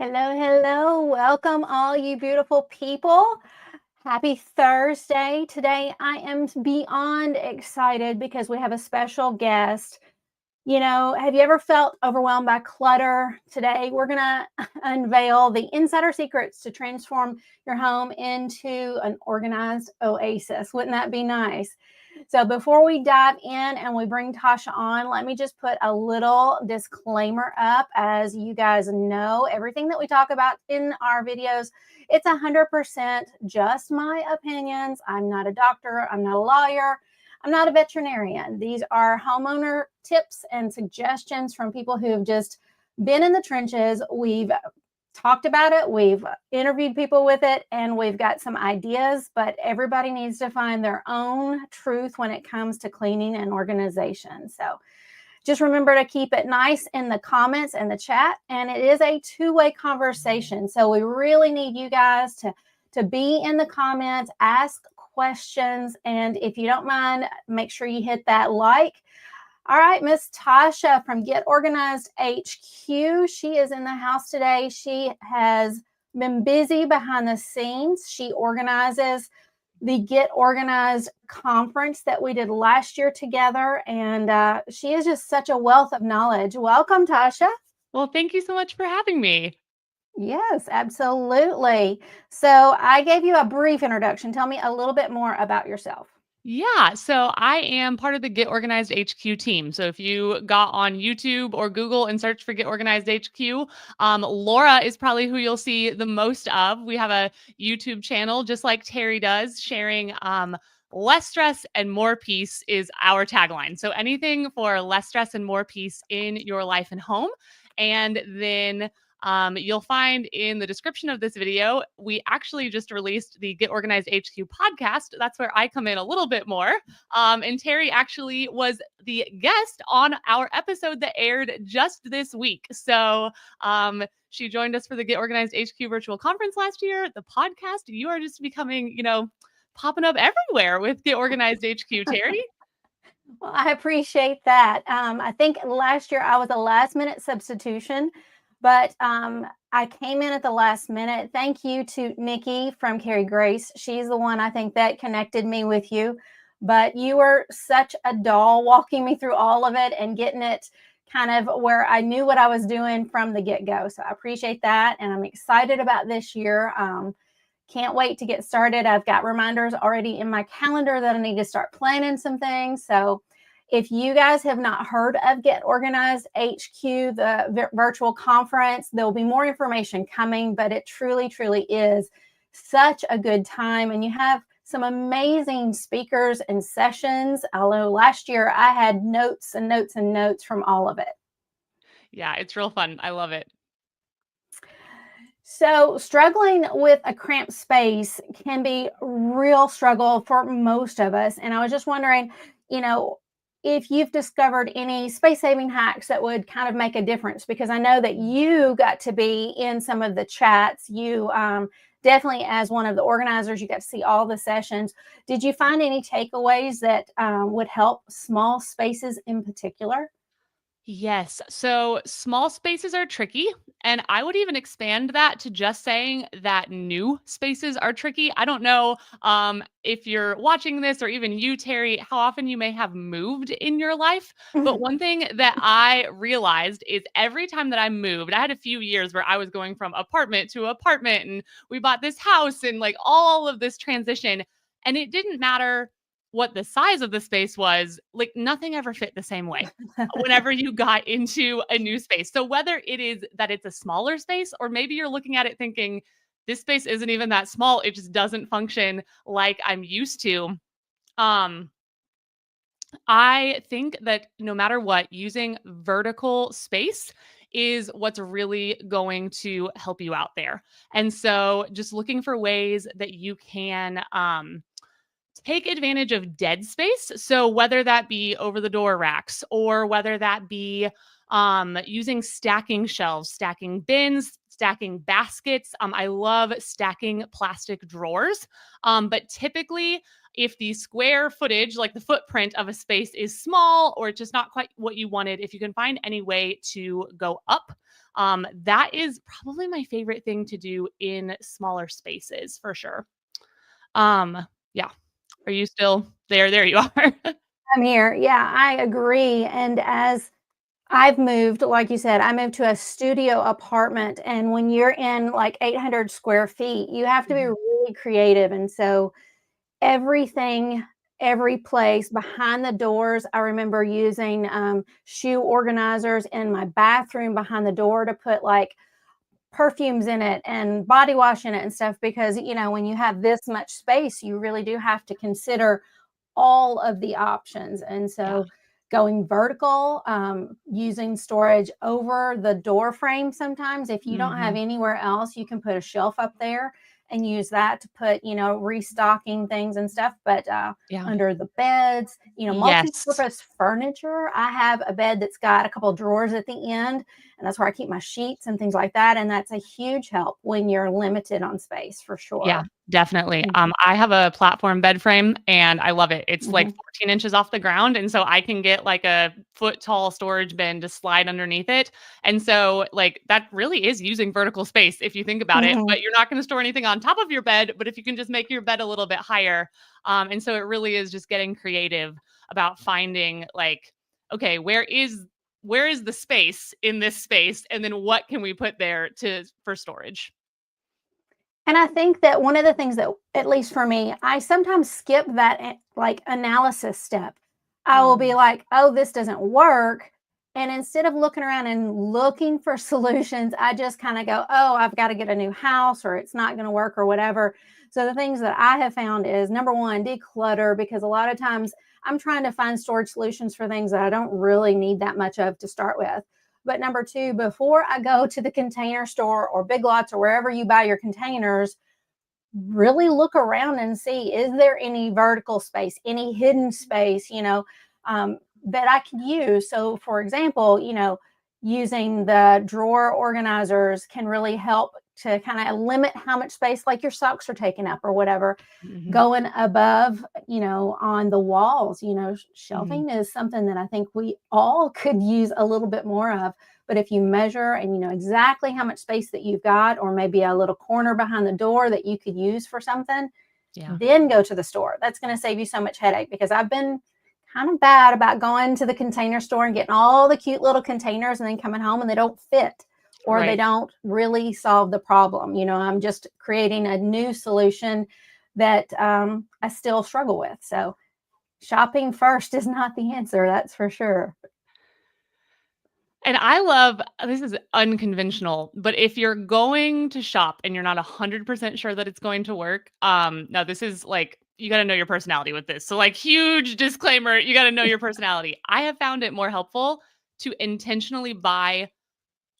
Hello, hello. Welcome, all you beautiful people. Happy Thursday. Today, I am beyond excited because we have a special guest. Have you ever felt overwhelmed by clutter? Today, we're going to unveil the insider secrets to transform your home into an organized oasis. Wouldn't that be nice? So before we dive in and we bring Tasha on, let me just put a little disclaimer up. As you guys know, everything that we talk about in our videos, it's 100% just my opinions. I'm not a doctor. I'm not a lawyer. I'm not a veterinarian. These are homeowner tips and suggestions from people who have just been in the trenches. We've talked about it, we've interviewed people with it, and we've got some ideas, but everybody needs to find their own truth when it comes to cleaning and organization. So just remember to keep it nice in the comments and the chat, and it is a two-way conversation. So we really need you guys to be in the comments, ask questions, and if you don't mind, make sure you hit that like. All right, Miss Tasha from Get Organized HQ. She is in the house today. She has been busy behind the scenes. She organizes the Get Organized conference that we did last year together, and she is just such a wealth of knowledge. Welcome, Tasha. Well, thank you so much for having me. Yes, absolutely. So I gave you a brief introduction. Tell me a little bit more about yourself. Yeah, so I am part of the Get Organized HQ team. So if you got on YouTube or Google and search for Get Organized HQ, Laura is probably who you'll see the most of. We have a YouTube channel, just like Terri does, sharing less stress and more peace is our tagline. So anything for less stress and more peace in your life and home. And then you'll find in the description of this video, we actually just released the Get Organized HQ podcast. That's where I come in a little bit more. And Terri actually was the guest on our episode that aired just this week. So she joined us for the Get Organized HQ virtual conference last year. The podcast, you are just becoming, popping up everywhere with Get Organized HQ, Terri. Well, I appreciate that. I think last year I was a last minute substitution, but I came in at the last minute. Thank you to Nikki from Carrie Grace. She's the one I think that connected me with you. But you were such a doll walking me through all of it and getting it kind of where I knew what I was doing from the get go. So I appreciate that. And I'm excited about this year. Can't wait to get started. I've got reminders already in my calendar that I need to start planning some things. So if you guys have not heard of Get Organized HQ, the virtual conference, there will be more information coming, but it truly, truly is such a good time. And you have some amazing speakers and sessions. Although last year I had notes and notes and notes from all of it. Yeah, it's real fun. I love it. So struggling with a cramped space can be a real struggle for most of us. And I was just wondering, you know, if you've discovered any space saving hacks that would kind of make a difference, because I know that you got to be in some of the chats. You definitely, as one of the organizers, you got to see all the sessions. Did you find any takeaways that would help small spaces in particular? Yes. So small spaces are tricky. And I would even expand that to just saying that new spaces are tricky. I don't know if you're watching this or even you, Terri, how often you may have moved in your life. But one thing that I realized is every time that I moved, I had a few years where I was going from apartment to apartment and we bought this house and like all of this transition. And it didn't matter what the size of the space was, like nothing ever fit the same way whenever you got into a new space. So whether it is that it's a smaller space or maybe you're looking at it thinking this space isn't even that small, it just doesn't function like I'm used to. Um I think that no matter what, using vertical space is what's really going to help you out there. And so just looking for ways that you can take advantage of dead space. So whether that be over the door racks or whether that be using stacking shelves, stacking bins, stacking baskets. I love stacking plastic drawers. But typically, if the square footage, like the footprint of a space is small or it's just not quite what you wanted, if you can find any way to go up That is probably my favorite thing to do in smaller spaces for sure. Yeah. Are you still there? There you are. I'm here. Yeah, I agree. And as I've moved, like you said, I moved to a studio apartment. And when you're in like 800 square feet, you have to be Mhm. really creative. And so everything, every place behind the doors, I remember using shoe organizers in my bathroom behind the door to put like perfumes in it and body wash in it and stuff because, when you have this much space, you really do have to consider all of the options. And Yeah. so going vertical, using storage over the door frame sometimes, if you don't have Mhm. anywhere else, you can put a shelf up there and use that to put, restocking things and stuff. But Yeah. under the beds, Yes. multi-purpose furniture. I have a bed that's got a couple drawers at the end, and that's where I keep my sheets and things like that. And that's a huge help when you're limited on space for Yeah, sure. definitely. Mhm, I have a platform bed frame and I love it. It's like mhm, 14 inches off the ground. And so I can get like a foot tall storage bin to slide underneath it. And so, like, that really is using vertical space if you think about it, mhm. but you're not going to store anything on top of your bed. But if you can just make your bed a little bit higher. And so it really is just getting creative about finding, like, okay, where is the space in this space? And then what can we put there for storage? And I think that one of the things that, at least for me, I sometimes skip that like analysis step. I will be Mhm. like, oh, this doesn't work. And instead of looking around and looking for solutions, I just kind of go, oh, I've got to get a new house or it's not going to work or whatever. So the things that I have found is number one, declutter, because a lot of times I'm trying to find storage solutions for things that I don't really need that much of to start with. But number two, before I go to the Container Store or Big Lots or wherever you buy your containers, really look around and see, is there any vertical space, any hidden space, that I could use. So, for example, using the drawer organizers can really help to kind of limit how much space, like your socks are taking up or whatever. Mhm. Going above, on the walls, Mhm. shelving is something that I think we all could use a little bit more of. But if you measure and you know exactly how much space that you've got, or maybe a little corner behind the door that you could use for something, Yeah. then go to the store. That's going to save you so much headache because I've been kind of bad about going to the Container Store and getting all the cute little containers and then coming home and they don't fit or they Right. don't really solve the problem. I'm just creating a new solution that I still struggle with. So shopping first is not the answer, that's for sure. And I love this is unconventional, but if you're going to shop and you're not 100% sure that it's going to work, now this is like you got to know your personality with this. So like huge disclaimer, you got to know your personality. I have found it more helpful to intentionally buy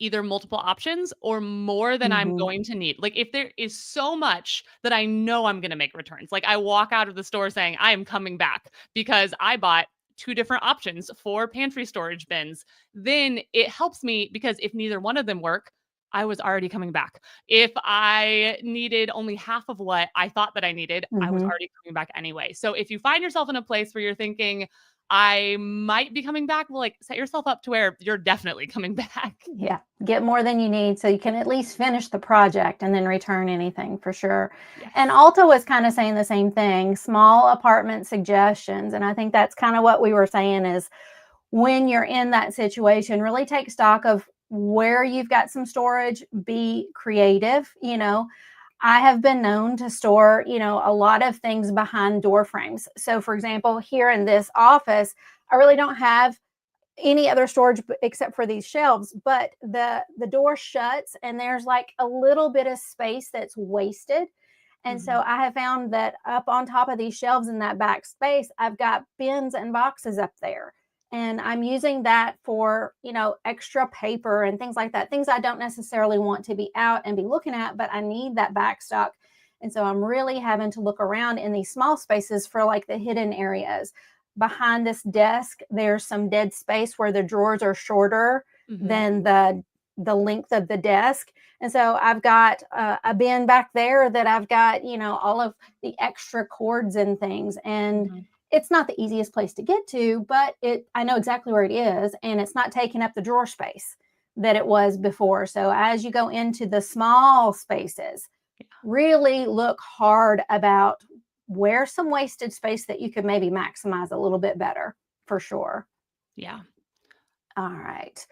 either multiple options or more than I'm Mhm. going to need. Like if there is so much that I know I'm going to make returns, like I walk out of the store saying I am coming back because I bought two different options for pantry storage bins, then it helps me because if neither one of them work, I was already coming back. If I needed only half of what I thought that I needed, I was Mhm. already coming back anyway. So if you find yourself in a place where you're thinking, I might be coming back, well, like set yourself up to where you're definitely coming back. Yeah, get more than you need so you can at least finish the project and then return anything for sure. And Yes. Alta was kind of saying the same thing, small apartment suggestions. And I think that's kind of what we were saying is when you're in that situation, really take stock of where you've got some storage, be creative. I have been known to store, a lot of things behind door frames. So, for example, here in this office, I really don't have any other storage except for these shelves, but the door shuts and there's like a little bit of space that's wasted. And Mhm. so I have found that up on top of these shelves in that back space, I've got bins and boxes up there. And I'm using that for, extra paper and things like that. Things I don't necessarily want to be out and be looking at, but I need that backstock. And so I'm really having to look around in these small spaces for like the hidden areas. Behind this desk, there's some dead space where the drawers are shorter Mhm. than the length of the desk. And so I've got a bin back there that I've got, all of the extra cords and things. And Mhm. it's not the easiest place to get to, but I know exactly where it is and it's not taking up the drawer space. that it was before. So as you go into the small spaces, really look hard about where's some wasted space that you could maybe maximize a little bit better, for sure. Yeah. All right.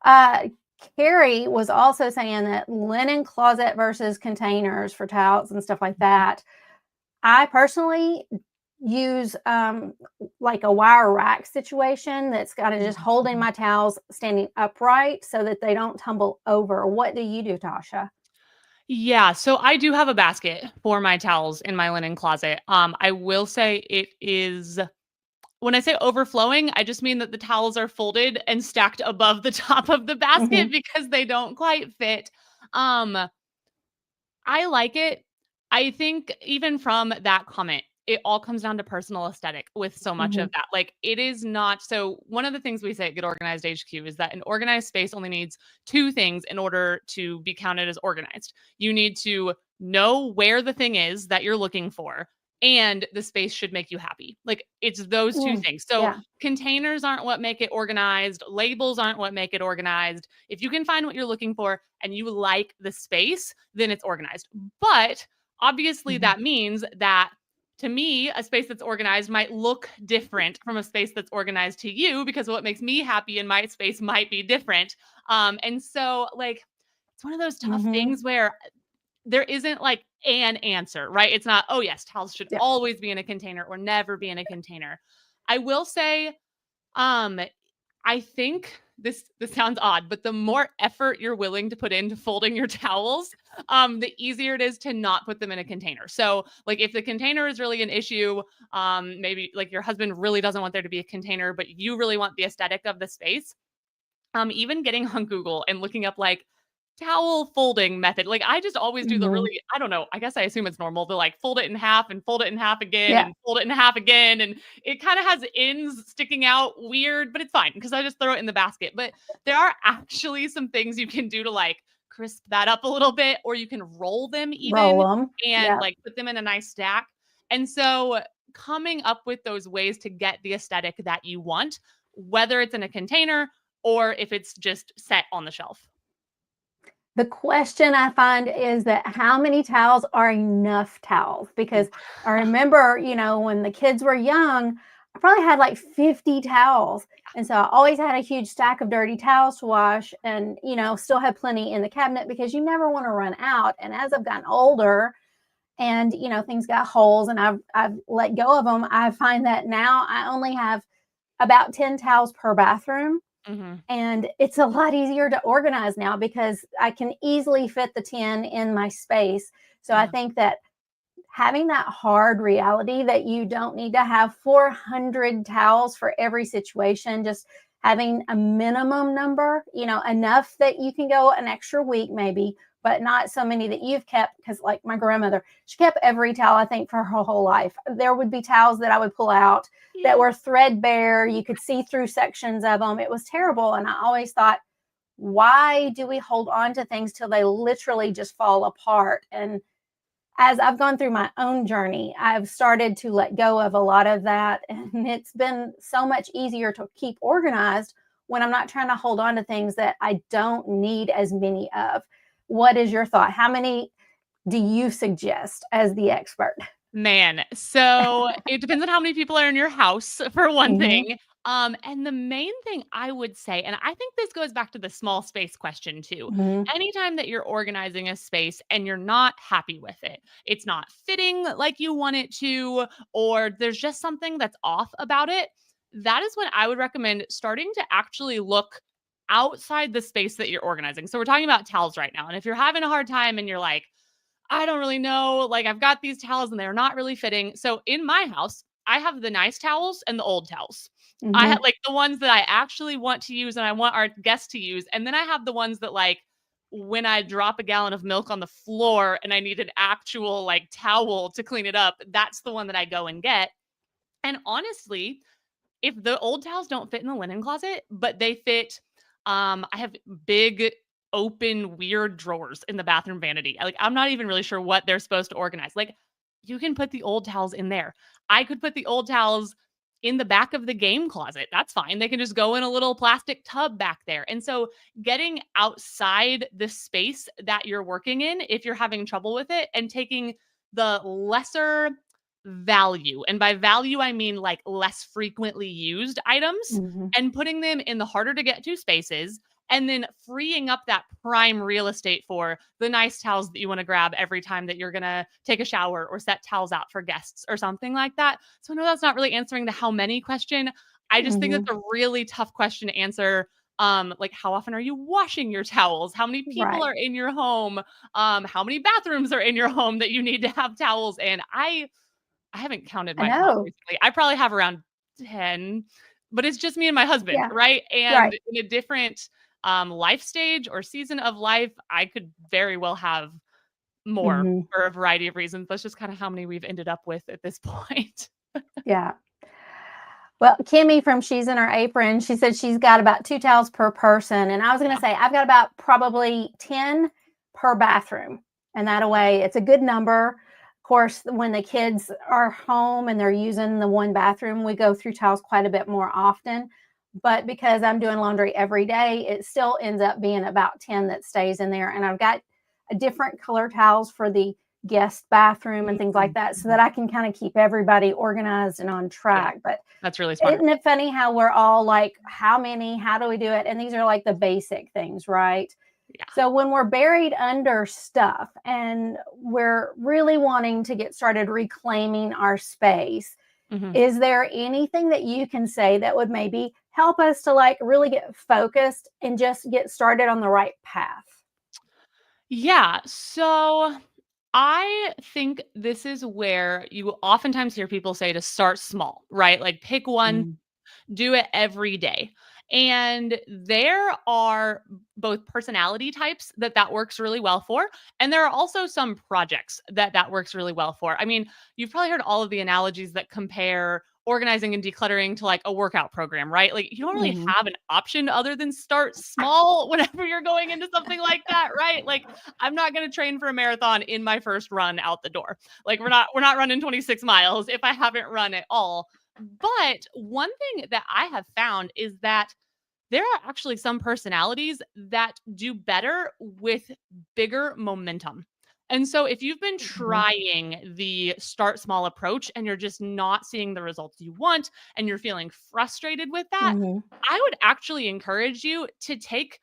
Uh, Carrie was also saying that linen closet versus containers for towels and stuff like that. I personally use like a wire rack situation that's got to just holding my towels standing upright so that they don't tumble over. What do you do, Tasha? Yeah, so I do have a basket for my towels in my linen closet. I will say it is when I say overflowing, I just mean that the towels are folded and stacked above the top of the basket Mm-hmm. because they don't quite fit. Um, I like it. I think even from that comment, it all comes down to personal aesthetic with so much Mm-hmm. of that. Like it is not so one of the things we say at Get Organized HQ is that an organized space only needs two things in order to be counted as organized. You need to know where the thing is that you're looking for, and the space should make you happy. Like it's those two Mm, things. So yeah. containers aren't what make it organized, labels aren't what make it organized. If you can find what you're looking for and you like the space, then it's organized. But obviously, Mm-hmm. that means that to me, a space that's organized might look different from a space that's organized to you because what makes me happy in my space might be different. And so, like, it's one of those tough Mm-hmm. things where there isn't like an answer, right? It's not, oh, yes, towels should Yeah. always be in a container or never be in a container. I will say, um, I think this sounds odd, but the more effort you're willing to put into folding your towels, the easier it is to not put them in a container. So, like if the container is really an issue, maybe like your husband really doesn't want there to be a container, but you really want the aesthetic of the space, even getting on Google and looking up like towel folding method. Like I just always do the Mm-hmm. really, I don't know, I guess I assume it's normal to like fold it in half and fold it in half again Yeah. and fold it in half again. And it kind of has ends sticking out weird, but it's fine because I just throw it in the basket. But there are actually some things you can do to like crisp that up a little bit, or you can roll them even Roll them. and Yeah. like put them in a nice stack. And so coming up with those ways to get the aesthetic that you want, whether it's in a container or if it's just set on the shelf. The question I find is that how many towels are enough towels? Because Ooh. I remember, when the kids were young, I probably had like 50 towels. And so I always had a huge stack of dirty towels to wash and, still had plenty in the cabinet because you never want to run out. And as I've gotten older and, things got holes and I've let go of them, I find that now I only have about 10 towels per bathroom. Mhm. And it's a lot easier to organize now because I can easily fit the 10 in my space. So I Yeah. think that having that hard reality that you don't need to have 400 towels for every situation, just having a minimum number, enough that you can go an extra week maybe, but not so many that you've kept. Because, like my grandmother, she kept every towel, I think, for her whole life. There would be towels that I would pull out that Yeah. were threadbare. You could see through sections of them. It was terrible. And I always thought, why do we hold on to things till they literally just fall apart? And as I've gone through my own journey, I've started to let go of a lot of that. And it's been so much easier to keep organized when I'm not trying to hold on to things that I don't need as many of. What is your thought? How many do you suggest as the expert? Man, so it depends on how many people are in your house for one Mm-hmm. thing. And the main thing I would say, and I think this goes back to the small space question too. Mm-hmm. Anytime that you're organizing a space and you're not happy with it, it's not fitting like you want it to, or there's just something that's off about it, that is when I would recommend starting to actually look outside the space that you're organizing. So we're talking about towels right now. And if you're having a hard time and you're like, I don't really know. Like, I've got these towels and they're not really fitting. So in my house, I have the nice towels and the old towels. I have Mm-hmm. like the ones that I actually want to use and I want our guests to use. And then I have the ones that, like, when I drop a gallon of milk on the floor and I need an actual like towel to clean it up, that's the one that I go and get. And honestly, if the old towels don't fit in the linen closet, but they fit, I have big open weird drawers in the bathroom vanity. Like I'm not even really sure what they're supposed to organize. Like you can put the old towels in there. I could put the old towels in the back of the game closet. That's fine. They can just go in a little plastic tub back there. And so getting outside the space that you're working in, if you're having trouble with it, and taking the lesser value, and by value, I mean like less frequently used items, Mhm. and putting them in the harder to get to spaces, and then freeing up that prime real estate for the nice towels that you want to grab every time that you're going to take a shower or set towels out for guests or something like that. So I know that's not really answering the how many question. I just think it's Mhm. a really tough question to answer. Like, how often are you washing your towels? How many people Right. are in your home? How many bathrooms are in your home that you need to have towels in? I haven't counted I my house know. recently. I probably have around 10, but it's just me and my husband, Yeah. right? And Right. in a different life stage or season of life, I could very well have more Mhm. for a variety of reasons. That's just kind of how many we've ended up with at this point. Yeah. Well, Kimmy from She's in Her Apron, she said she's got about 2 towels per person, and I was gonna Yeah. say I've got about probably 10 per bathroom, and that way it's a good number. Of course, when the kids are home and they're using the one bathroom, we go through towels quite a bit more often, but because I'm doing laundry every day, it still ends up being about 10 that stays in there, and I've got a different color towels for the guest bathroom and things like Mhm, that so that mhm. I can kinda keep everybody organized and on Yeah, track, but that's really smart. isn't it funny how we're all like, how many? How do we do it? And these are like the basic things, right? Yeah. So when we're buried under stuff and we're really wanting to get started reclaiming our space, Mhm. is there anything that you can say that would maybe help us to like really get focused and just get started on the right path? Yeah. So I think this is where you will oftentimes hear people say to start small, right? Like pick one, Mm, do it every day. And there are both personality types that that works really well for, and there are also some projects that that works really well for. I mean, you've probably heard all of the analogies that compare organizing and decluttering to like a workout program, right? Like you don't really mhm, have an option other than start small whenever you're going into something like that, right? Like I'm not going to train for a marathon in my first run out the door. Like we're not running 26 miles if I haven't run at all. But one thing that I have found is that there are actually some personalities that do better with bigger momentum. And so if you've been mhm, trying the start small approach and you're just not seeing the results you want and you're feeling frustrated with that, mhm, I would actually encourage you to take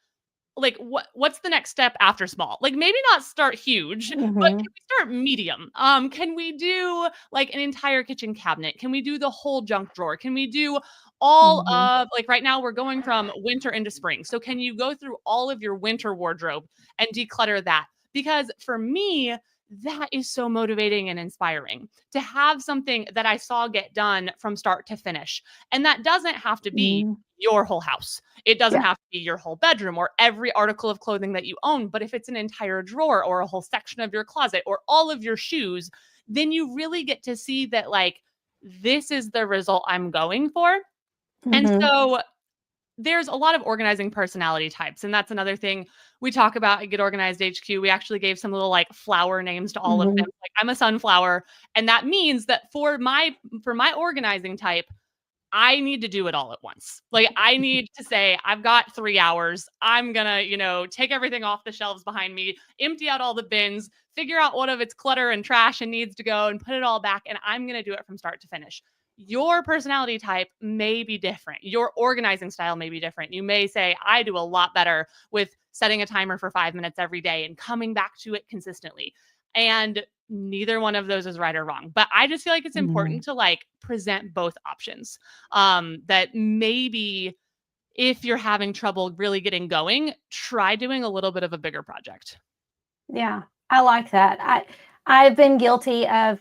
like what's the next step after small? Like maybe not start huge, but mhm, can we start medium? Can we do like an entire kitchen cabinet? Can we do the whole junk drawer? Can we do all mhm, of like right now we're going from winter into spring. So can you go through all of your winter wardrobe and declutter that? Because for me, that is so motivating and inspiring to have something that I saw get done from start to finish. And that doesn't have to be mhm. your whole house. It doesn't Yeah. have to be your whole bedroom or every article of clothing that you own, but if it's an entire drawer or a whole section of your closet or all of your shoes, then you really get to see that, like, this is the result I'm going for. And Mhm, so there's a lot of organizing personality types. And that's another thing we talk about at Get Organized HQ. We actually gave some little like flower names to all of them. mhm, Like I'm a sunflower. And that means that for my organizing type, I need to do it all at once. Like, I need to say, I've got 3 hours. I'm gonna, take everything off the shelves behind me, empty out all the bins, figure out what of its clutter and trash and needs to go and put it all back. And I'm gonna do it from start to finish. Your personality type may be different. Your organizing style may be different. You may say, I do a lot better with setting a timer for 5 minutes every day and coming back to it consistently. And neither one of those is right or wrong. But I just feel like it's mhm. important to like present both options, that maybe if you're having trouble really getting going, try doing a little bit of a bigger project. Yeah, I like that. I've been guilty of,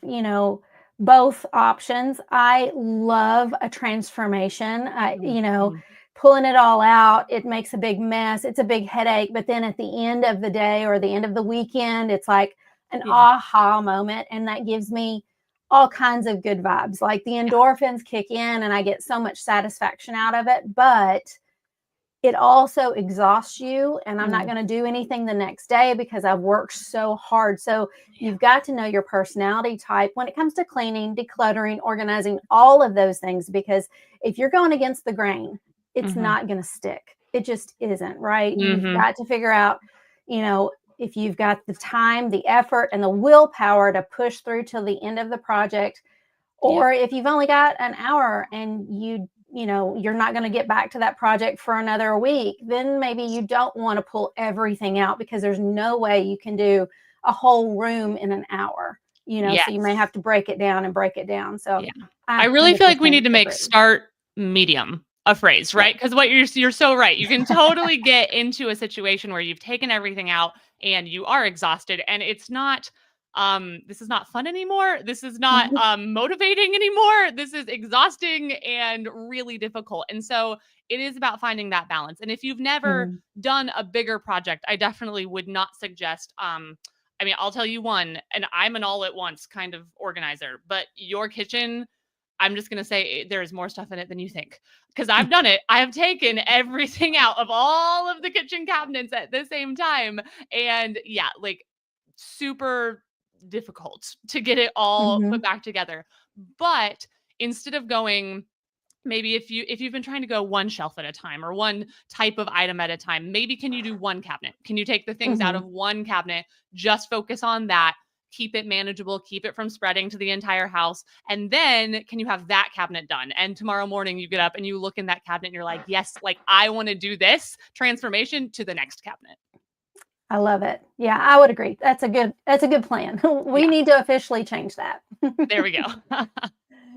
both options. I love a transformation. Mhm, mhm. Pulling it all out, it makes a big mess. It's a big headache, but then at the end of the day or the end of the weekend, it's like an Yeah, aha moment and that gives me all kinds of good vibes. Like the yeah. endorphins kick in and I get so much satisfaction out of it, but it also exhausts you, and I'm not Mm, going to do anything the next day because I've worked so hard. So yeah. you've got to know your personality type when it comes to cleaning, decluttering, organizing, all of those things, because if you're going against the grain, it's Mhm. not going to stick. It just isn't, right? You've Mhm. got to figure out, you know, if you've got the time, the effort, and the willpower to push through till the end of the project, Yep. or if you've only got an hour and you're not going to get back to that project for another week, then maybe you don't want to pull everything out, because there's no way you can do a whole room in an hour. So you may Yes. have to break it down and break it down. So Yeah. I I really feel like we 100% need to make agree. start medium a phrase, Yeah. right? Because what you're so right. You can totally get into a situation where you've taken everything out and you are exhausted and it's not this is not fun anymore. This is not motivating anymore. This is exhausting and really difficult. And so it is about finding that balance. And if you've never Mhm. done a bigger project, I definitely would not suggest I mean, I'll tell you one, and I'm an all at once kind of organizer, but your kitchen, I'm just going to say there is more stuff in it than you think. Because I've done it. I have taken everything out of all of the kitchen cabinets at the same time. And yeah, like super difficult to get it all put Mhm. back together. But instead of going, maybe if you've been trying to go one shelf at a time or one type of item at a time, maybe can you do one cabinet? Can you take the things out of Mhm. one cabinet, just focus on that, keep it manageable, keep it from spreading to the entire house, and then can you have that cabinet done? And tomorrow morning you get up and you look in that cabinet and you're like, yes, like I want to do this transformation to the next cabinet. I love it. Yeah, I would agree. That's a good plan. We Yeah, need to officially change that. there we go.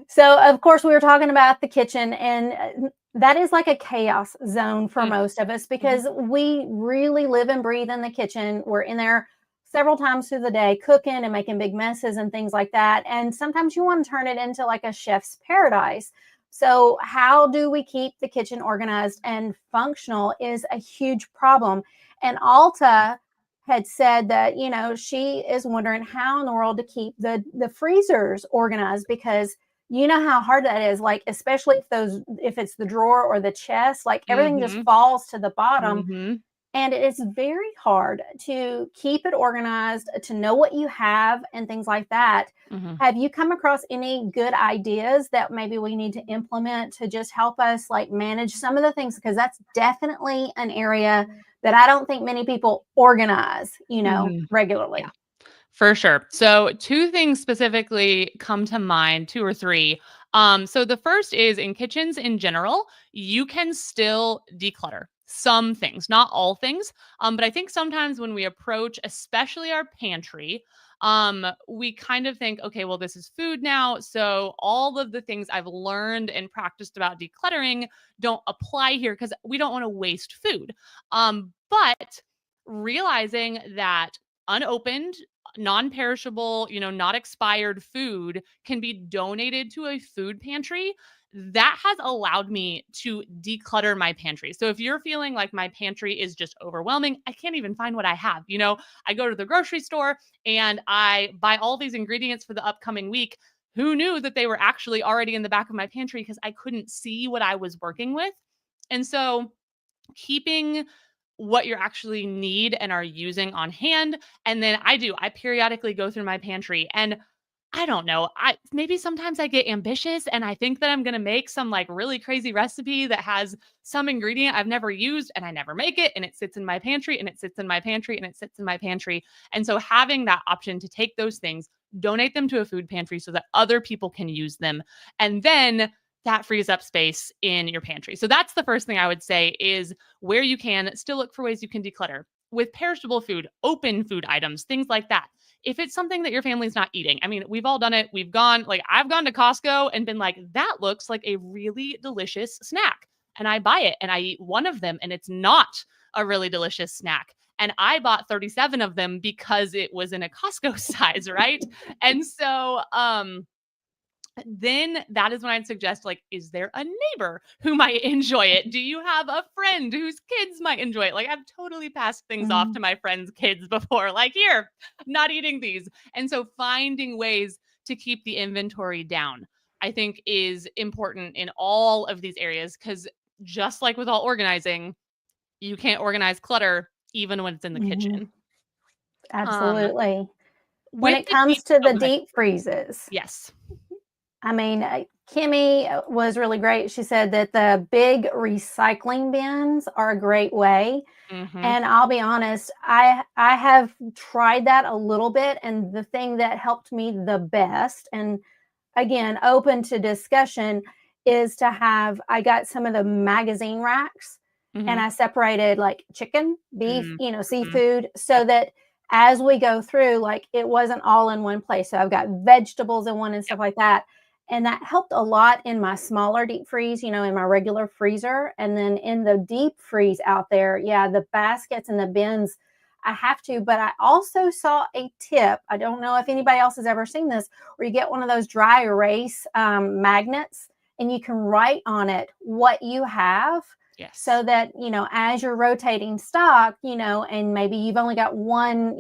So, of course, we were talking about the kitchen, and that is like a chaos zone for Mm, most of us, mhm, because we really live and breathe in the kitchen. We're in there several times through the day cooking and making big messes and things like that. And sometimes you want to turn it into like a chef's paradise. So, how do we keep the kitchen organized and functional is a huge problem. And Alta had said that she is wondering how in the world to keep the freezers organized, because you know how hard that is, like, especially if it's the drawer or the chest, like, everything just mhm, falls to the bottom, mhm, and it is very hard to keep it organized, to know what you have and things like that. mhm. Have you come across any good ideas that maybe we need to implement to just help us, like, manage some of the things? Because that's definitely an area that I don't think many people organize, Mhm. regularly. For sure. So, 2 things specifically come to mind, 2 or 3. So the first is in kitchens in general, you can still declutter some things, not all things. But I think sometimes when we approach, especially our pantry, we kind of think, okay, well, this is food now. So all of the things I've learned and practiced about decluttering don't apply here because we don't want to waste food. But realizing that unopened, non-perishable, not expired food can be donated to a food pantry. That has allowed me to declutter my pantry. So if you're feeling like my pantry is just overwhelming, I can't even find what I have. I go to the grocery store and I buy all these ingredients for the upcoming week. Who knew that they were actually already in the back of my pantry because I couldn't see what I was working with? And so keeping what you actually need and are using on hand. And then I periodically go through my pantry and I don't know. I maybe sometimes I get ambitious and I think that I'm going to make some like really crazy recipe that has some ingredient I've never used and I never make it and it sits in my pantry and it sits in my pantry and it sits in my pantry. And so having that option to take those things, donate them to a food pantry so that other people can use them, and then that frees up space in your pantry. So that's the first thing I would say is where you can still look for ways you can declutter with perishable food, open food items, things like that. If it's something that your family's not eating, I mean, we've all done it. I've gone to Costco and been like, that looks like a really delicious snack. And I buy it and I eat one of them and it's not a really delicious snack. And I bought 37 of them because it was in a Costco size, right? And so, then that is when I'd suggest, like, is there a neighbor who might enjoy it? Do you have a friend whose kids might enjoy it? Like, I've totally passed things off Mhm. to my friends' kids before, like, here, not eating these. And so finding ways to keep the inventory down, I think, is important in all of these areas because just like with all organizing, you can't organize clutter even when it's in the Mhm. kitchen. Um, Absolutely. When with it the deep comes to oh, the go ahead. deep freezes, Yes. I mean, Kimmy was really great. She said that the big recycling bins are a great way. Mhm. And I'll be honest, I have tried that a little bit, and the thing that helped me the best, and again, open to discussion, is to have I got some of the magazine racks and Mhm. I separated like chicken, beef, Mm. Mhm. seafood, so Yep. that as we go through, like it wasn't all in one place. So I've got vegetables in one and Yep. stuff like that. And that helped a lot in my smaller deep freeze, in my regular freezer. And then in the deep freeze out there, yeah, the baskets and the bins, I have to. But I also saw a tip. I don't know if anybody else has ever seen this, where you get one of those dry erase magnets and you can write on it what you have, so Yes. that as you're rotating stock, and maybe you've only got one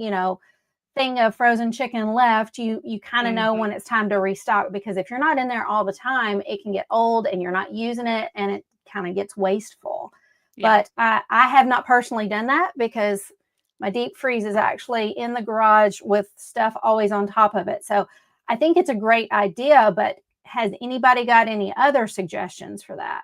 thing of frozen chicken left, you kind of know Mhm. when it's time to restock, because if you're not in there all the time, it can get old and you're not using it and it kind of gets wasteful. Yeah. But I have not personally done that, because my deep freeze is actually in the garage with stuff always on top of it. So I think it's a great idea, but has anybody got any other suggestions for that?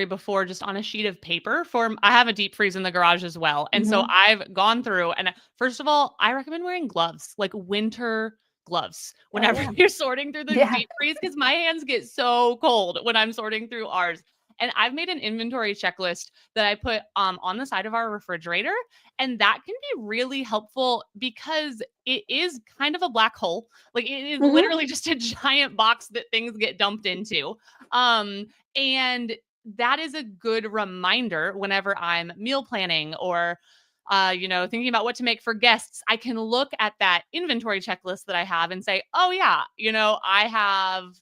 Before, just on a sheet of paper for I have a deep freeze in the garage as well. And so Hmm. I've gone through and first of all, I recommend wearing gloves, like winter gloves Oh whenever yeah. you're sorting through the Yeah. deep freeze because my hands get so cold when I'm sorting through ours. And I've made an inventory checklist that I put on the side of our refrigerator. And that can be really helpful because it is kind of a black hole. Like it is Hmm. literally just a giant box that things get dumped into. And that is a good reminder whenever I'm meal planning or thinking about what to make for guests. I can look at that inventory checklist that I have and say, oh yeah, I have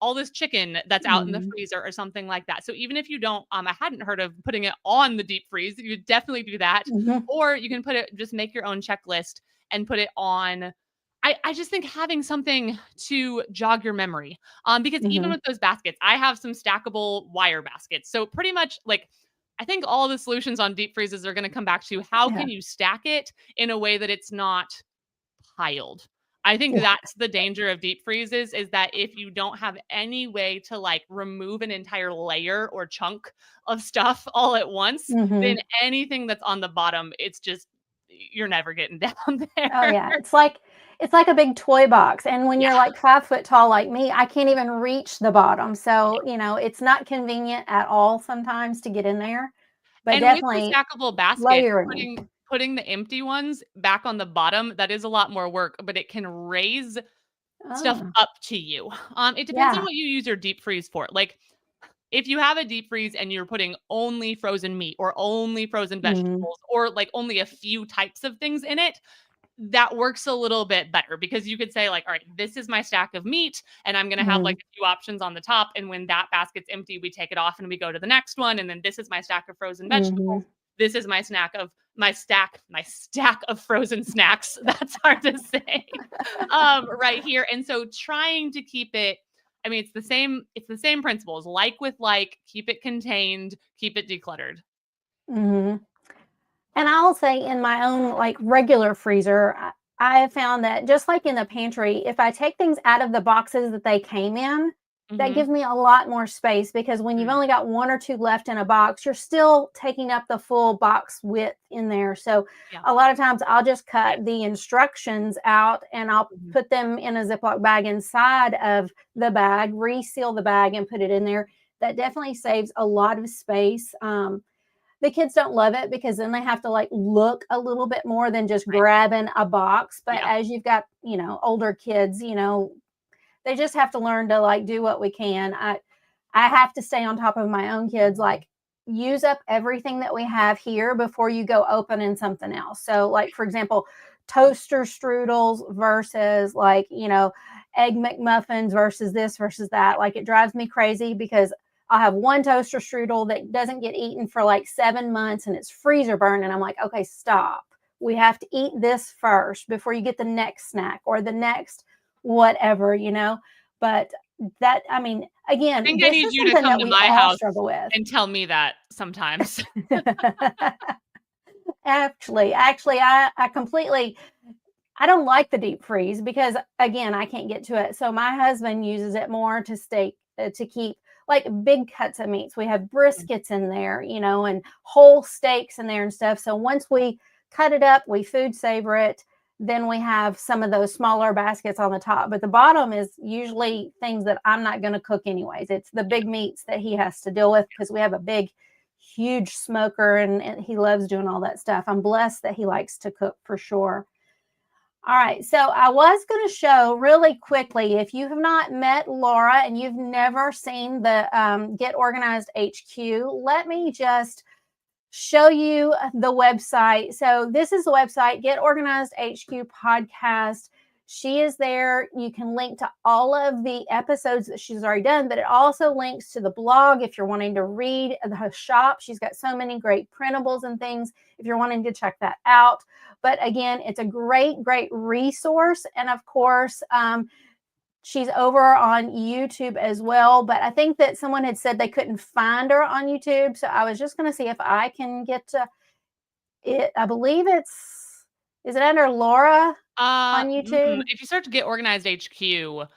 all this chicken that's out in the Hmm. freezer or something like that. So even if you don't, I hadn't heard of putting it on the deep freeze, you definitely do that. Hmm. Or you can just make your own checklist and put it on. I just think having something to jog your memory. Because even Hmm. with those baskets, I have some stackable wire baskets. So pretty much like I think all the solutions on deep freezes are going to come back to how Yeah. can you stack it in a way that it's not piled. I think Yeah. that's the danger of deep freezes is that if you don't have any way to like remove an entire layer or chunk of stuff all at once, then Hmm. anything that's on the bottom, it's just you're never getting down Oh there. yeah, it's like a big toy box, and when Yeah. you're like 5 foot tall like me, I can't even reach the bottom. So it's not convenient at all sometimes to get in there. But And with the definitely stackable basket, layering. putting the empty ones back on the bottom, that is a lot more work, but it can raise stuff Oh, up to you. It depends on yeah. what you use your deep freeze for. Like if you have a deep freeze and you're putting only frozen meat or only frozen Mhm. vegetables or like only a few types of things in it, that works a little bit better because you could say like, all right, this is my stack of meat and I'm going to have like Mhm. a few options on the top. And when that basket's empty, we take it off and we go to the next one. And then this is my stack of frozen Mhm. vegetables. This is my stack of frozen snacks. That's hard to say. Right here. And so trying to keep it, I mean, it's the same principles, like with like, keep it contained, keep it decluttered. Mhm. And I'll say in my own like regular freezer, I have found that just like in the pantry, if I take things out of the boxes that they came in, that Hmm. gives me a lot more space, because when you've Mm, only got one or two left in a box, you're still taking up the full box width in there. So yeah. a lot of times I'll just Yes. cut the instructions out and I'll Mhm. put them in a Ziploc bag inside of the bag, reseal the bag and put it in there. That definitely saves a lot of space. The kids don't love it because then they have to like look a little bit more than just Right. grabbing a box. But Yeah. as you've got, older kids, they just have to learn to like do what we can. I have to stay on top of my own kids, like use up everything that we have here before you go opening something else. So like for example, toaster strudels versus like, egg McMuffins versus this versus that. Like it drives me crazy because I'll have one toaster strudel that doesn't get eaten for like 7 months and it's freezer burn. And I'm like, okay, stop. We have to eat this first before you get the next snack or the next whatever. But that, I mean, I again, think I this need is you to something come that to we my all house struggle with. and tell me that sometimes. Actually, I completely, I don't like the deep freeze because again, I can't get to it. So my husband uses it more to stay to keep like big cuts of meats. We have briskets in there, you know, and whole steaks in there and stuff. So once we cut it up, we food saver it. Then we have some of those smaller baskets on the top, but the bottom is usually things that I'm not going to cook anyways. It's the big meats that he has to deal with because we have a big, huge smoker and he loves doing all that stuff. I'm blessed that he likes to cook for sure. All right, so I was going to show really quickly, if you have not met Laura and you've never seen the Get Organized HQ, let me just show you the website. So this is the website, Get Organized HQ Podcast. She is there. You can link to all of the episodes that she's already done, but it also links to the blog if you're wanting to read the shop. She's got so many great printables and things if you're wanting to check that out. But again, it's a great, great resource. And of course, she's over on YouTube as well. But I think that someone had said they couldn't find her on YouTube. So I was just going to see if I can get to it. I believe is it under Laura on YouTube? If you search Get Organized HQ, you'll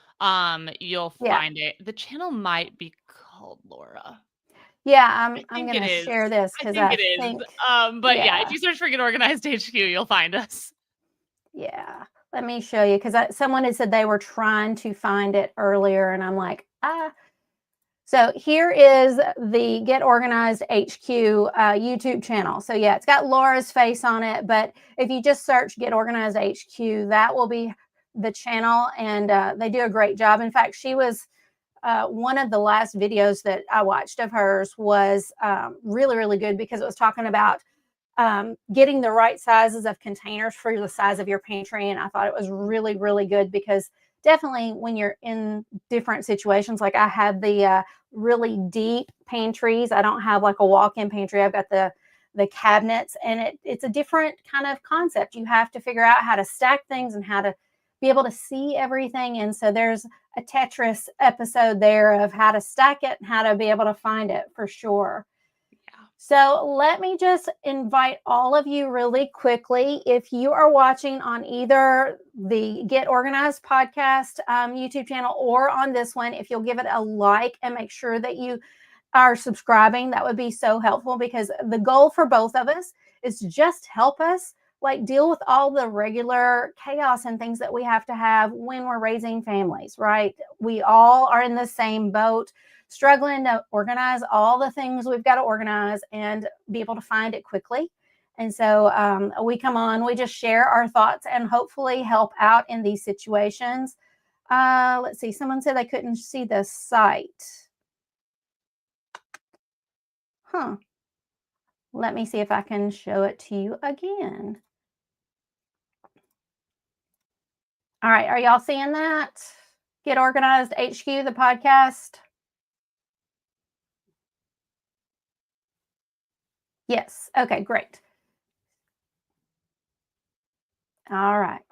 Yeah. find it. The channel might be called Laura. Yeah, I I'm think going it to is. share this I because think I it is. think, But yeah, if yeah, you search for Get Organized HQ, you'll find us. yeah. Let me show you because someone had said they were trying to find it earlier, and I'm like, ah. So here is the Get Organized HQ YouTube channel. So yeah, it's got Laura's face on it, but if you just search Get Organized HQ, that will be the channel, and they do a great job. In fact, she was one of the last videos that I watched of hers was really, really good because it was talking about getting the right sizes of containers for the size of your pantry. And I thought it was really, really good because definitely when you're in different situations, like I have the really deep pantries. I don't have like a walk-in pantry. I've got the cabinets, and it's a different kind of concept. You have to figure out how to stack things and how to be able to see everything. And so there's a Tetris episode there of how to stack it and how to be able to find it for sure. So let me just invite all of you really quickly. If you are watching on either the Get Organized podcast YouTube channel or on this one, if you'll give it a like and make sure that you are subscribing, that would be so helpful because the goal for both of us is to just help us like deal with all the regular chaos and things that we have to have when we're raising families, right? We all are in the same boat, struggling to organize all the things we've got to organize and be able to find it quickly. And so we come on, we just share our thoughts and hopefully help out in these situations. Let's see, someone said they couldn't see the site. Huh. Let me see if I can show it to you again. All right, are y'all seeing that? Get Organized HQ, the podcast. Yes. Okay, great. All right.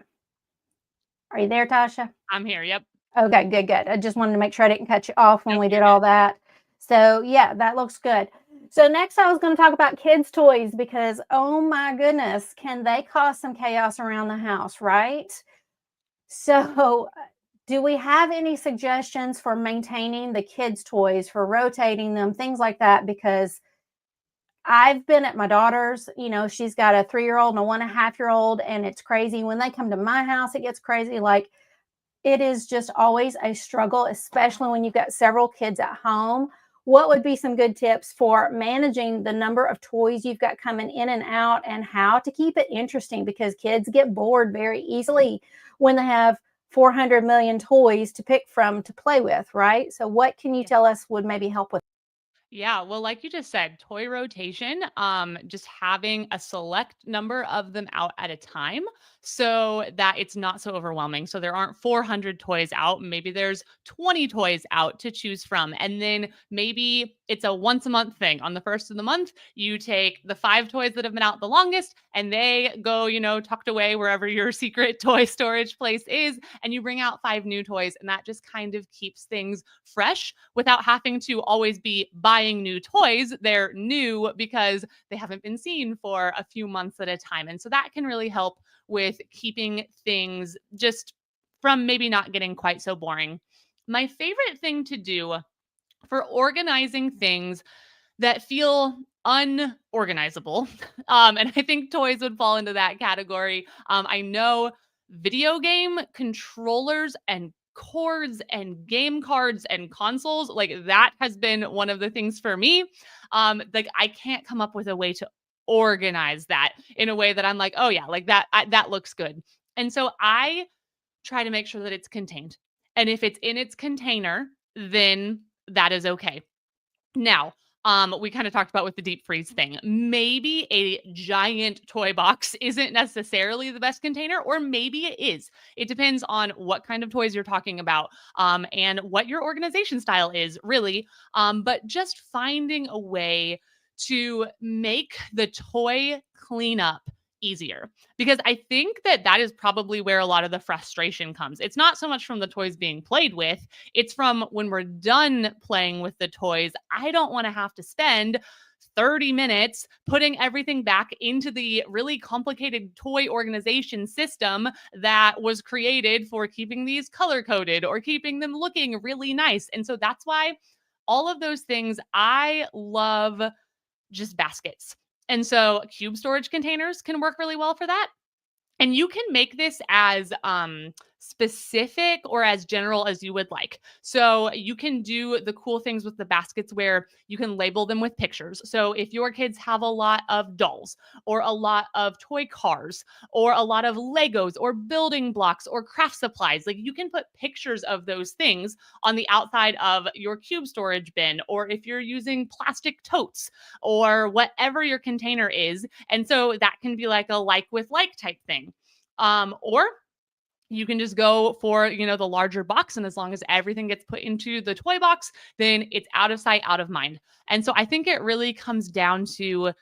Are you there, Tasha? I'm here. Yep. Okay, good, good. I just wanted to make sure I didn't cut you off when Nope, we you're did good. all that. So, yeah, that looks good. So, next I was going to talk about kids' toys because, oh my goodness, can they cause some chaos around the house, right? So, do we have any suggestions for maintaining the kids' toys, for rotating them, things like that? Because I've been at my daughter's, you know, she's got a 3-year-old and a 1.5-year-old, and it's crazy. When they come to my house, it gets crazy. Like, it is just always a struggle, especially when you've got several kids at home. What would be some good tips for managing the number of toys you've got coming in and out and how to keep it interesting? Because kids get bored very easily when they have 400 million toys to pick from to play with, right? So, what can you tell us would maybe help with? Yeah, well, like you just said, toy rotation, just having a select number of them out at a time so that it's not so overwhelming. So there aren't 400 toys out, maybe there's 20 toys out to choose from. And then maybe It's a once a month thing. On the first of the month, you take the 5 toys that have been out the longest and they go, tucked away wherever your secret toy storage place is. And you bring out 5 new toys. And that just kind of keeps things fresh without having to always be buying new toys. They're new because they haven't been seen for a few months at a time. And so that can really help with keeping things just from maybe not getting quite so boring. My favorite thing to do for organizing things that feel unorganizable, and I think toys would fall into that category. I know video game controllers and cords and game cards and consoles, like that has been one of the things for me. Like I can't come up with a way to organize that in a way that I'm like, oh yeah, like that looks good. And so I try to make sure that it's contained. And if it's in its container, then that is okay. Now, we kind of talked about with the deep freeze thing. Maybe a giant toy box isn't necessarily the best container, or maybe it is. It depends on what kind of toys you're talking about, and what your organization style is, really. But just finding a way to make the toy cleanup easier, because I think that that is probably where a lot of the frustration comes. It's not so much from the toys being played with, it's from when we're done playing with the toys. I don't want to have to spend 30 minutes putting everything back into the really complicated toy organization system that was created for keeping these color coded or keeping them looking really nice. And so that's why all of those things, I love just baskets. And so cube storage containers can work really well for that. And you can make this as specific or as general as you would like. So you can do the cool things with the baskets where you can label them with pictures. So if your kids have a lot of dolls or a lot of toy cars or a lot of Legos or building blocks or craft supplies, like you can put pictures of those things on the outside of your cube storage bin, or if you're using plastic totes or whatever your container is. And so that can be like a like with like type thing. Or you can just go for, the larger box. And as long as everything gets put into the toy box, then it's out of sight, out of mind. And so I think it really comes down to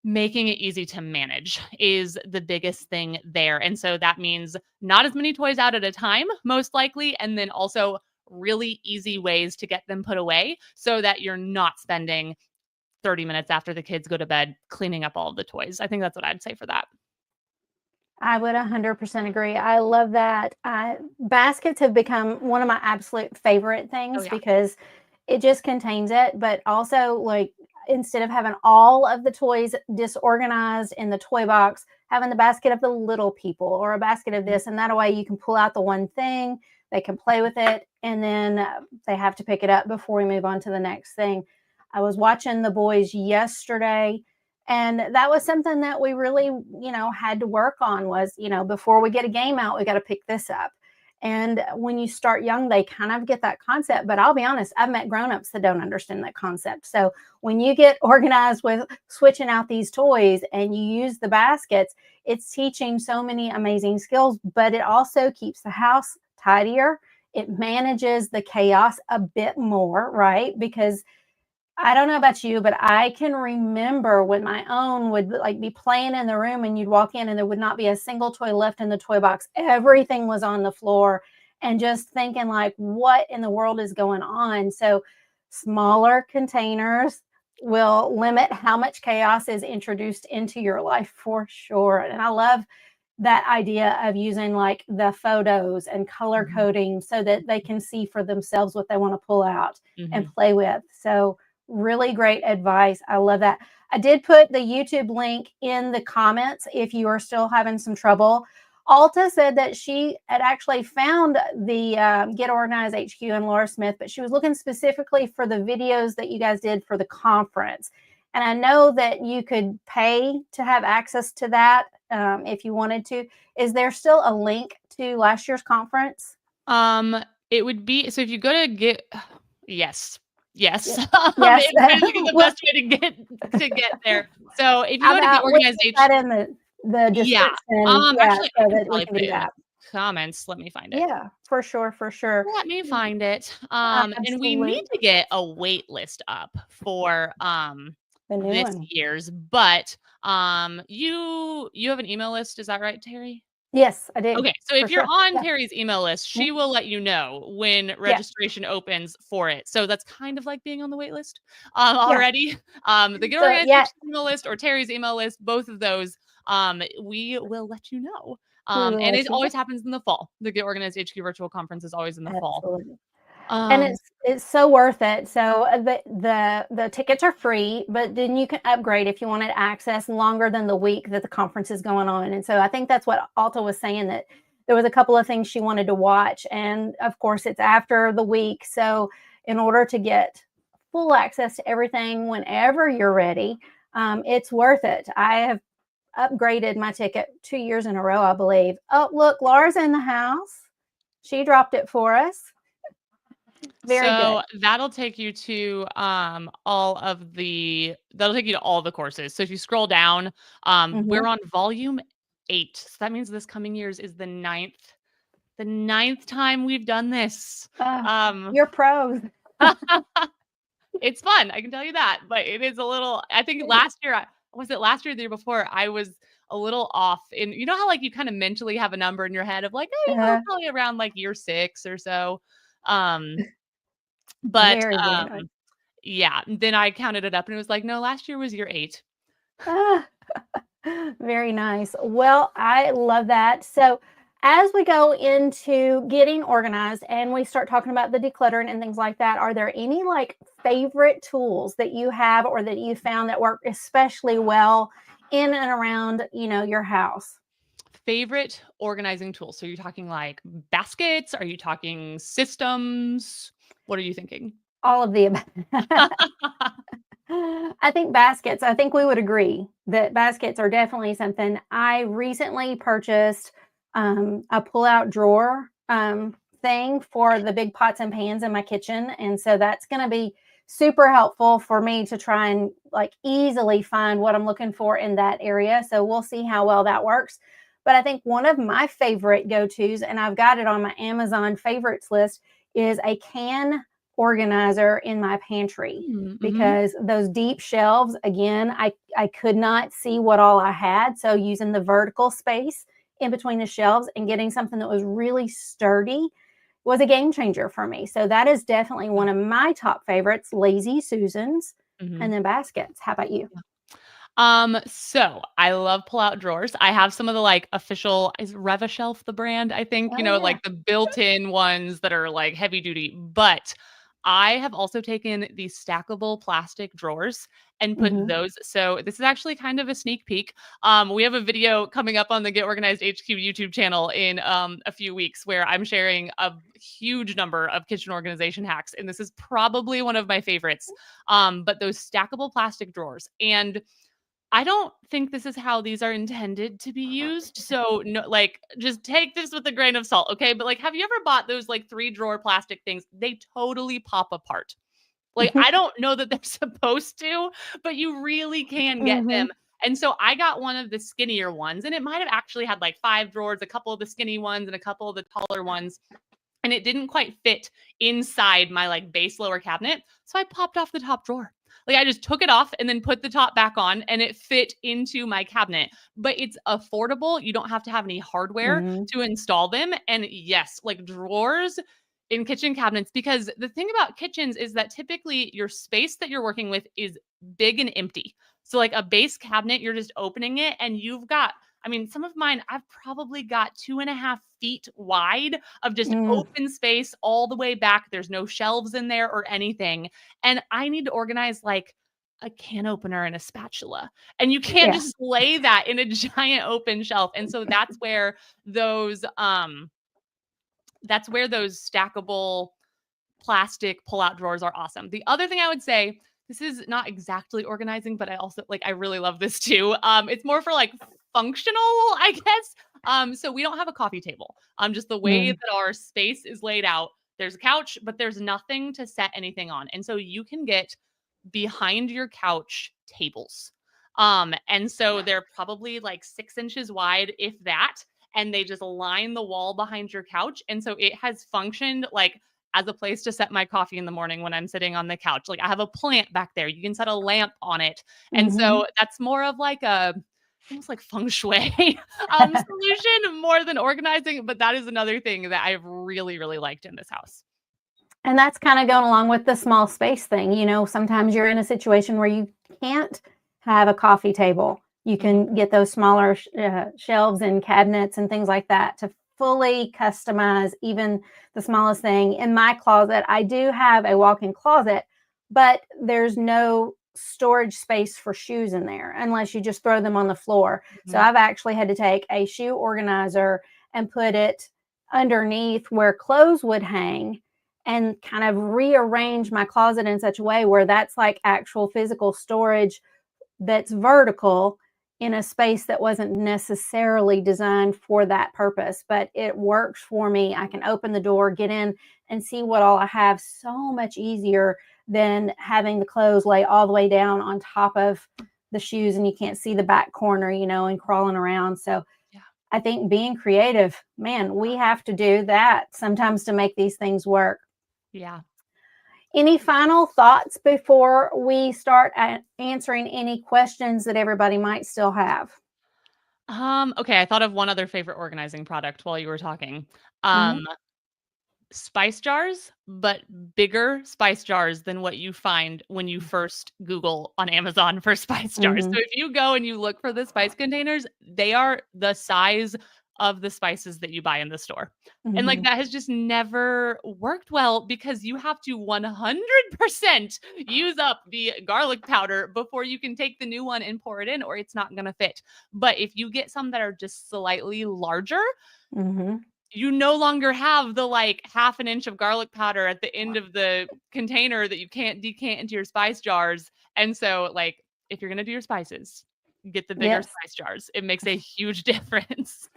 making it easy to manage is the biggest thing there. And so that means not as many toys out at a time, most likely. And then also really easy ways to get them put away so that you're not spending 30 minutes after the kids go to bed cleaning up all of the toys. I think that's what I'd say for that. I would 100% agree. I love that. Baskets have become one of my absolute favorite Oh, things yeah. because it just contains it, but also, like, instead of having all of the toys disorganized in the toy box, having the basket of the little people or a basket of this, and that way you can pull out the one thing, they can play with it, and then they have to pick it up before we move on to the next thing. I was watching the boys yesterday, and that was something that we really, had to work on was, before we get a game out, we got to pick this up. And when you start young, they kind of get that concept. But I'll be honest, I've met grown-ups that don't understand that concept. So when you get organized with switching out these toys and you use the baskets, it's teaching so many amazing skills, but it also keeps the house tidier. It manages the chaos a bit more, right? Because I don't know about you, but I can remember when my own would like be playing in the room and you'd walk in and there would not be a single toy left in the toy box. Everything was on the floor and just thinking like, what in the world is going on? So smaller containers will limit how much chaos is introduced into your life for sure. And I love that idea of using like the photos and color coding so that they can see for themselves what they want to pull out and play with. So really great advice. I love that. I did put the YouTube link in the comments if you are still having some trouble. Alta said that she had actually found the Get Organized HQ and Laura Smith, but she was looking specifically for the videos that you guys did for the conference. And I know that you could pay to have access to that if you wanted to. Is there still a link to last year's conference? It would be, so if you go to get, yes. Yes. Yes. It's basically the best way to get there. So if you go to the We'll organized put that in the yeah. description. Actually, I So can that we probably can put do it in the that. comments. Let me find it. Yeah, for sure, for sure. Let me find it. And we need Absolutely. to get a wait list up for The new this one. year's, but you have an email list, is that right, Terry? Yes, I do, Okay, so for if you're sure. on Yeah. Terry's email list, Mhm. she will let you know when Yeah, registration opens for it. So that's kind of like being on the wait list yeah. already. The Get So, Organized yeah, H email list or Terry's email list, both of those, we will let you know. we will And it let you know. always happens in the fall. The Get Organized HQ virtual conference is always in the fall. Absolutely. And Um, it's so worth it. So, the tickets are free, but then you can upgrade if you wanted access longer than the week that the conference is going on. And so I think that's what Alta was saying, that there was a couple of things she wanted to watch, and of course, it's after the week. So in order to get full access to everything whenever you're ready, it's worth it. I have upgraded my ticket 2 years in a row, I believe. Oh, look, Laura's in the house. She dropped it for us. Very so good. that'll take you to that'll take you to all the courses. So if you scroll down, we're Mhm. on volume 8. So that means this coming year's is the ninth time we've done this. Oh, Um, you're pros. it's fun, I can tell you that, but it is a little I think last year was it last year or the year before, I was a little off in you know how, like, you kinda mentally have a number in your head of, like, "Oh, Uh, probably around, like, year 6 or so." Um, but, very, very nice. yeah, then I counted it up and it was like, "No, last year was year 8." Ah, very nice. Well, I love that. So, as we go into getting organized and we start talking about the decluttering and things like that, are there any like favorite tools that you have or that you found that work especially well in and around, your house? Favorite organizing tools, so you're talking, like, baskets? Are you talking systems? What are you thinking? All of the above. I think baskets, I think we would agree that baskets are definitely something. I recently purchased a pull-out drawer thing for the big pots and pans in my kitchen. And so that's going to be super helpful for me to try and like easily find what I'm looking for in that area. So we'll see how well that works. But I think one of my favorite go-tos, and I've got it on my Amazon favorites list, is a can organizer in my pantry, Mm, mhm. because those deep shelves, again, I could not see what all I had. So using the vertical space in between the shelves and getting something that was really sturdy was a game changer for me. So that is definitely one of my top favorites, Lazy Susans, and Mhm. then baskets. How about you? So I love pull-out drawers. I have some of the, like, official is Revashelf the brand, I think, Oh yeah. like, the built-in ones that are, like, heavy duty, but I have also taken these stackable plastic drawers and put Hmm. those so this is actually kind of a sneak peek. We have a video coming up on the Get Organized HQ YouTube channel in, a few weeks where I'm sharing a huge number of kitchen organization hacks, and this is probably one of my favorites. But those stackable plastic drawers, and I don't think this is how these are intended to be used. So no, like just take this with a grain of salt, okay? But like have you ever bought those like 3-drawer plastic things? They totally pop apart. Like I don't know that they're supposed to, but you really can get Hmm. them. And so I got one of the skinnier ones, and it might have actually had like 5 drawers, a couple of the skinny ones and a couple of the taller ones, and it didn't quite fit inside my like base lower cabinet. So I popped off the top drawer. Like I just took it off and then put the top back on and it fit into my cabinet. But it's affordable. You don't have to have any hardware Hmm. to install them. And yes, like drawers in kitchen cabinets, because the thing about kitchens is that typically your space that you're working with is big and empty. So like a base cabinet, you're just opening it and you've got I mean, some of mine, I've probably got 2.5 feet wide of just Mm, open space all the way back. There's no shelves in there or anything. And I need to organize like a can opener and a spatula. And you can't yeah. just lay that in a giant open shelf. And so those that's where those stackable plastic pull-out drawers are awesome. The other thing I would say, this is not exactly organizing, but I also like I really love this too. It's more for like functional, I guess. So we don't have a coffee table. Just the way Mm, that our space is laid out, there's a couch, but there's nothing to set anything on. And so you can get behind your couch tables. And so they're probably like 6 inches wide, if that. and they just line the wall behind your couch. And so it has functioned like as a place to set my coffee in the morning when I'm sitting on the couch. Like I have a plant back there. You can set a lamp on it. And Mhm. so that's more of like a almost like feng shui solution more than organizing. But that is another thing that I've really, really liked in this house. And that's kinda going along with the small space thing, sometimes you're in a situation where you can't have a coffee table. You Mhm. can get those smaller shelves and cabinets and things like that to fully customize even the smallest thing. In my closet, I do have a walk-in closet, but there's no storage space for shoes in there unless you just throw them on the floor. So Mhm. I've actually had to take a shoe organizer and put it underneath where clothes would hang and kind of rearrange my closet in such a way where that's like actual physical storage that's vertical in a space that wasn't necessarily designed for that purpose, but it works for me. I can open the door, get in, and see what all I have so much easier than having the clothes lay all the way down on top of the shoes and you can't see the back corner, and crawling around. So Yeah. I think being creative, man, we have to do that sometimes to make these things work. Yeah. Any final thoughts before we start answering any questions that everybody might still have? Okay, I thought of one other favorite organizing product while you were talking. Mhm, Um, Spice jars, but bigger spice jars than what you find when you first Google on Amazon for spice jars. mhm, So if you go and you look for the spice containers, they are the size of the spices that you buy in the store. And like mhm. that has just never worked well because you have to 100% use up the garlic powder before you can take the new one and pour it in, or it's not going to fit. But if you get some that are just slightly larger, Mhm. you no longer have the like half an inch of garlic powder at the end of the container that you can't decant into your spice jars. And so, like, if you're gonna do your spices, get the bigger Yes. spice jars. It makes a huge difference.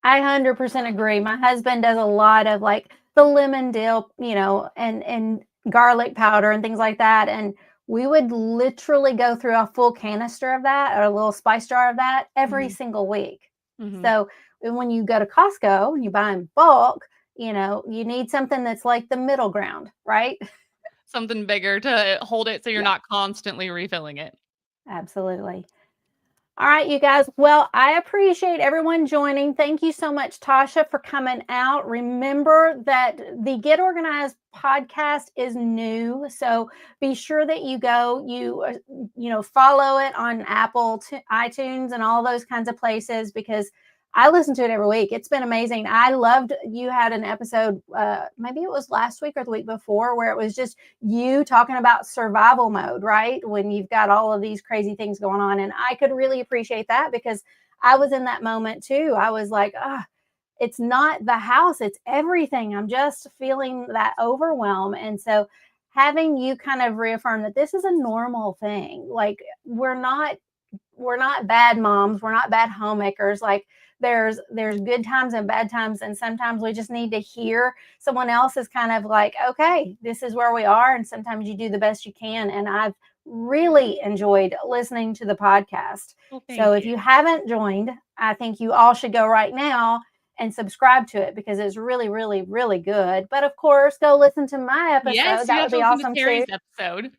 I 100% agree. My husband does a lot of like the lemon dill, and garlic powder and things like that. And we would literally go through a full canister of that or a little spice jar of that every Mhm, single week. mhm. So when you go to Costco and you buy in bulk, you need something that's like the middle ground, right? Something bigger to hold it so you're Yeah, not constantly refilling it. absolutely. All right, you guys. Well, I appreciate everyone joining. Thank you so much, Tasha, for coming out. Remember that the Get Organized podcast is new, so be sure that you go, follow it on Apple, iTunes, and all those kinds of places because I listen to it every week. It's been amazing. I loved you had an episode, maybe it was last week or the week before, where it was just you talking about survival mode, right? When you've got all of these crazy things going on. And I could really appreciate that because I was in that moment too. I was like, ah, it's not the house, it's everything. I'm just feeling that overwhelm. And so having you kind of reaffirm that this is a normal thing. Like we're not bad moms, we're not bad homemakers. Like there's good times and bad times, and sometimes we just need to hear someone else is kind of like, okay, this is where we are, and sometimes you do the best you can. And I've really enjoyed listening to the podcast. Well, So thank if you. you haven't joined, I think you all should go right now and subscribe to it because it's really, really, really good. But of course, go listen to my episode. Yes, you That have would to be listen to awesome too. Terry's episode.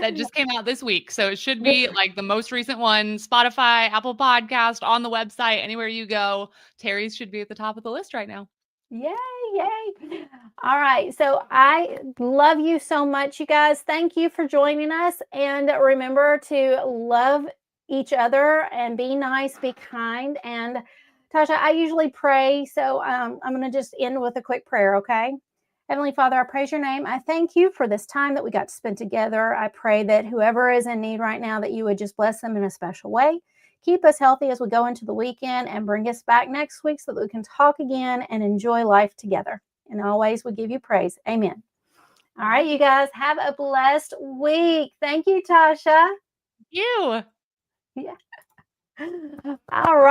That just came out this week, so it should be, like, the most recent one, Spotify, Apple Podcast, on the website, anywhere you go. Terry's should be at the top of the list right now. Yay, yay. All right. So I love you so much, you guys. Thank you for joining us. And remember to love each other and be nice, be kind. And Tasha, I usually pray. So I'm going to just end with a quick prayer, okay? Heavenly Father, I praise your name. I thank you for this time that we got to spend together. I pray that whoever is in need right now, that you would just bless them in a special way. Keep us healthy as we go into the weekend and bring us back next week so that we can talk again and enjoy life together. And always we give you praise. Amen. All right, you guys, have a blessed week. Thank you, Tasha. You. Yeah. All right.